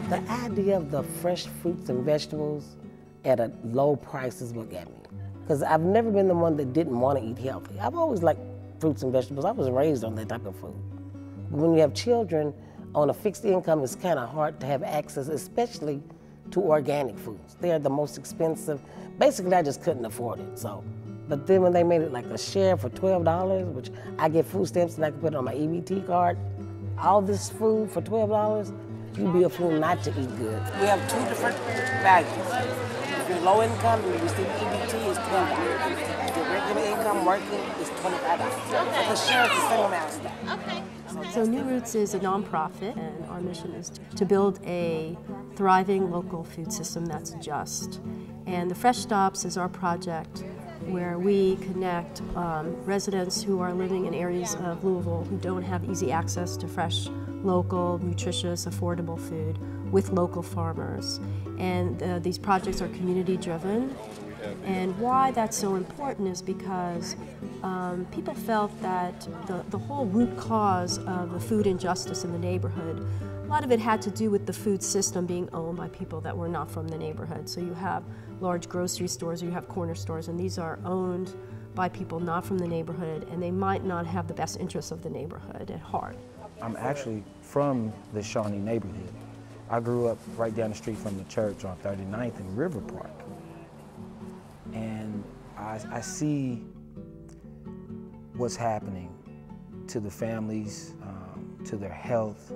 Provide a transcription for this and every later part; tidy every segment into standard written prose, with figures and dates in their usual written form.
The idea of the fresh fruits and vegetables at a low price is what got me. Because I've never been the one that didn't want to eat healthy. I've always liked fruits and vegetables. I was raised on that type of food. But when you have children on a fixed income, it's kind of hard to have access, especially to organic foods. They're the most expensive. Basically, I just couldn't afford it. So, but then when they made it like a share for $12, which I get food stamps and I can put it on my EBT card, all this food for $12, you'd be a fool not to eat good. We have two different values. If you're low income and you receive EBT, it's $12. If you're regular income working, it's $25. Okay. But the share is the same amount as that. Okay. So New Roots is a nonprofit, and our mission is to build a thriving local food system that's just. And the Fresh Stops is our project where we connect residents who are living in areas of Louisville who don't have easy access to fresh, local, nutritious, affordable food with local farmers. And these projects are community-driven. And why that's so important is because people felt that the whole root cause of the food injustice in the neighborhood, a lot of it had to do with the food system being owned by people that were not from the neighborhood. So you have large grocery stores, or you have corner stores, and these are owned by people not from the neighborhood, and they might not have the best interests of the neighborhood at heart. I'm actually from the Shawnee neighborhood. I grew up right down the street from the church on 39th and River Park. And I see what's happening to the families, to their health,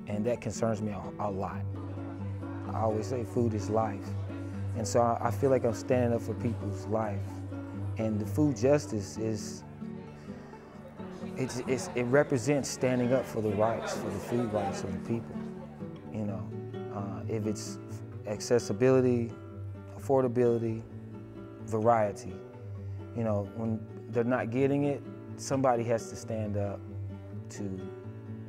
and that concerns me a lot. I always say food is life. And so I feel like I'm standing up for people's life. And the food justice it represents standing up for the rights, for the food rights of the people. You know, if it's accessibility, affordability, variety. You know, when they're not getting it, somebody has to stand up to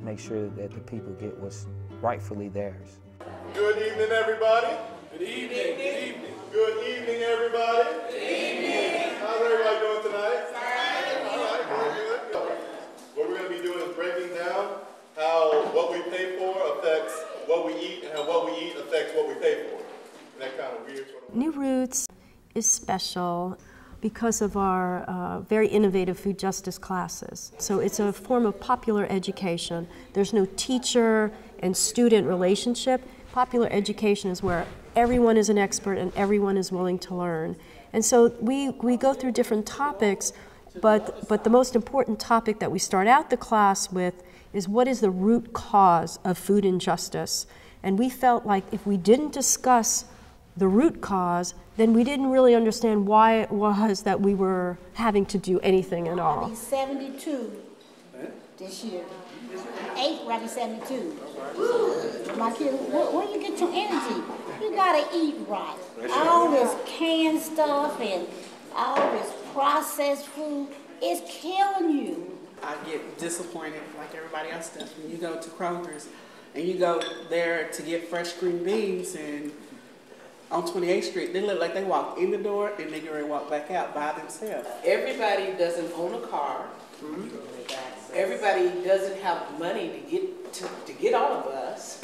make sure that the people get what's rightfully theirs. Good evening, everybody. Good evening. Good evening. Good evening, everybody. Good evening. How's everybody doing tonight? Fine. All right, very good. What we're going to be doing is breaking down how what we pay for affects what we eat, and how what we eat affects what we pay for. And that kind of weird sort of. New Roots is special because of our very innovative food justice classes. So it's a form of popular education. There's no teacher and student relationship. Popular education is where everyone is an expert and everyone is willing to learn. And so we go through different topics, but the most important topic that we start out the class with is what is the root cause of food injustice. And we felt like if we didn't discuss the root cause, then we didn't really understand why it was that we were having to do anything at all. I'll be 72 this year. 8, right, 72. My kid, where you get your energy? You gotta eat right. All this canned stuff and all this processed food is killing you. I get disappointed like everybody else does when you go to Kroger's and you go there to get fresh green beans, and on 28th Street, they look like they walk in the door and they get ready to walk back out by themselves. Everybody doesn't own a car. Everybody doesn't have money to get all of us.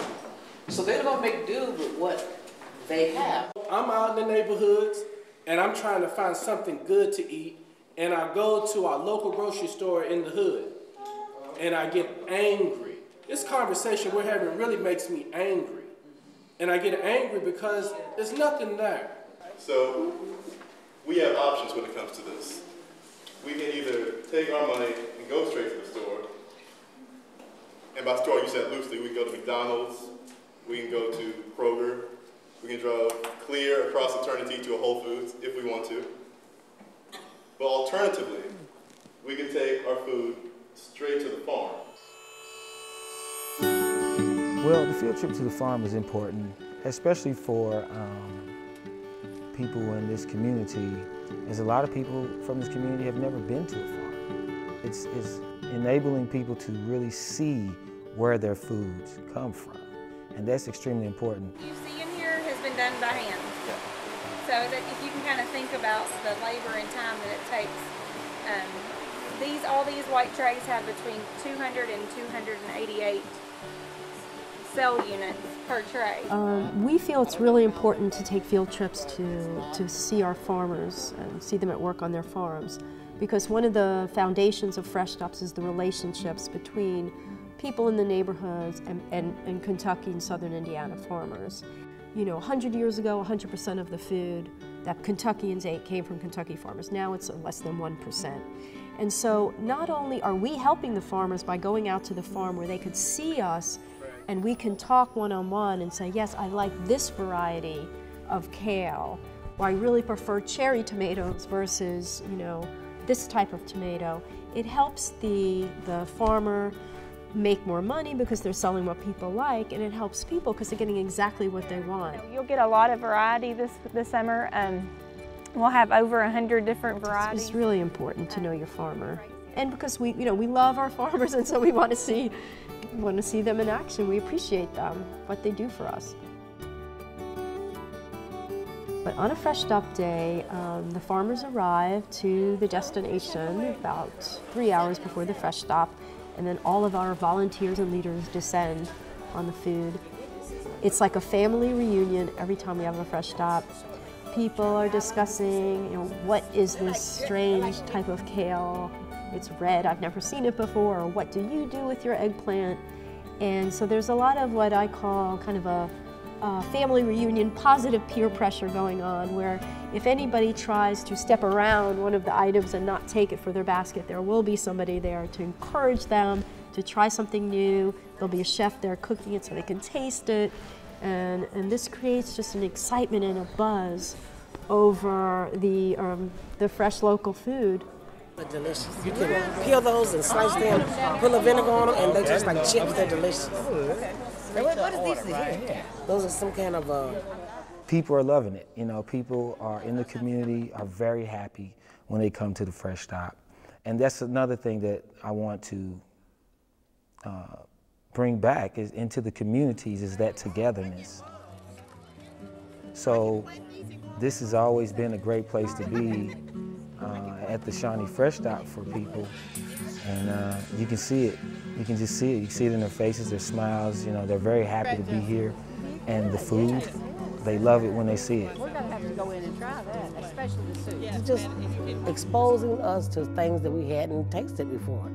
So they're gonna make do with what they have. I'm out in the neighborhoods and I'm trying to find something good to eat, and I go to our local grocery store in the hood and I get angry. This conversation we're having really makes me angry. And I get angry because there's nothing there. So we have options when it comes to this. We can either take our money and go straight to the store. And by store, you said loosely, we can go to McDonald's, we can go to Kroger, we can drive clear across eternity to a Whole Foods if we want to. But alternatively, we can take our food straight to the farm. Well, the field trip to the farm is important, especially for people in this community, as a lot of people from this community have never been to a farm. It's enabling people to really see where their foods come from, and that's extremely important. You see in here has been done by hand. So that if you can kind of think about the labor and time that it takes, all these white trays have between 200 and 288 cell units per tray? We feel it's really important to take field trips to see our farmers and see them at work on their farms, because one of the foundations of Fresh Stops is the relationships between people in the neighborhoods and Kentucky and southern Indiana farmers. You know, 100 years ago, 100% of the food that Kentuckians ate came from Kentucky farmers. Now it's less than 1%. And so not only are we helping the farmers by going out to the farm where they could see us and we can talk one-on-one and say, yes, I like this variety of kale, or I really prefer cherry tomatoes versus, you know, this type of tomato. It helps the farmer make more money because they're selling what people like, and it helps people because they're getting exactly what they want. You'll get a lot of variety this summer. We'll have over 100 different varieties. It's really important to know your farmer, and because we love our farmers, and so we want to see them in action. We appreciate them, what they do for us. But on a Fresh Stop day, the farmers arrive to the destination about 3 hours before the Fresh Stop, and then all of our volunteers and leaders descend on the food. It's like a family reunion every time we have a Fresh Stop. People are discussing, you know, what is this strange type of kale? It's red, I've never seen it before, or what do you do with your eggplant? And so there's a lot of what I call kind of a family reunion, positive peer pressure going on, where if anybody tries to step around one of the items and not take it for their basket, there will be somebody there to encourage them to try something new. There'll be a chef there cooking it so they can taste it. And this creates just an excitement and a buzz over the fresh local food. They're delicious. You can peel those and slice them, put a vinegar on them, and they're just like chips. They're delicious. What is these here? Those are some kind of... People are loving it. You know, people are in the community are very happy when they come to the Fresh Stop. And that's another thing that I want to bring back into the communities, is that togetherness. So this has always been a great place to be at the Shawnee Fresh Stop for people. And you can see it. You can just see it. You see it in their faces, their smiles. You know, they're very happy to be here. And the food, they love it when they see it. We're going to have to go in and try that, especially the soup. It's just exposing us to things that we hadn't tasted before.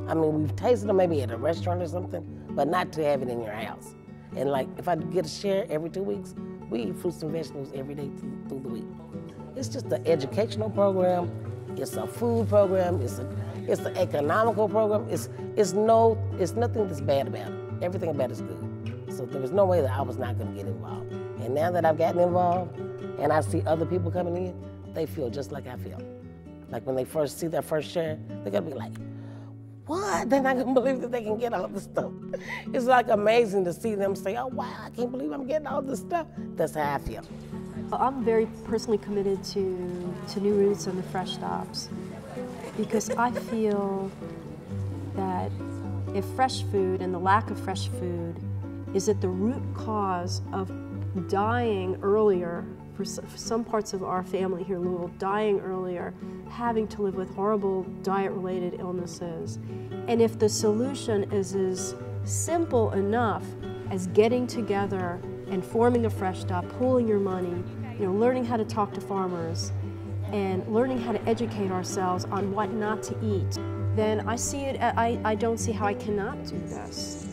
I mean, we've tasted them maybe at a restaurant or something, but not to have it in your house. And like, if I get a share every 2 weeks, we eat fruits and vegetables every day through the week. It's just an educational program. It's a food program. It's an economical program. It's nothing that's bad about it. Everything about it is good. So there was no way that I was not going to get involved. And now that I've gotten involved and I see other people coming in, they feel just like I feel. Like when they first see their first share, they're going to be like, what? They're not going to believe that they can get all this stuff. It's like amazing to see them say, oh, wow, I can't believe I'm getting all this stuff. That's how I feel. I'm very personally committed to New Roots and the Fresh Stops, because I feel that if fresh food and the lack of fresh food is at the root cause of dying earlier, for some parts of our family here in Louisville, dying earlier, having to live with horrible diet-related illnesses, and if the solution is as simple enough as getting together and forming a Fresh Stop, pooling your money, you know, learning how to talk to farmers, and learning how to educate ourselves on what not to eat, then I don't see how I cannot do this.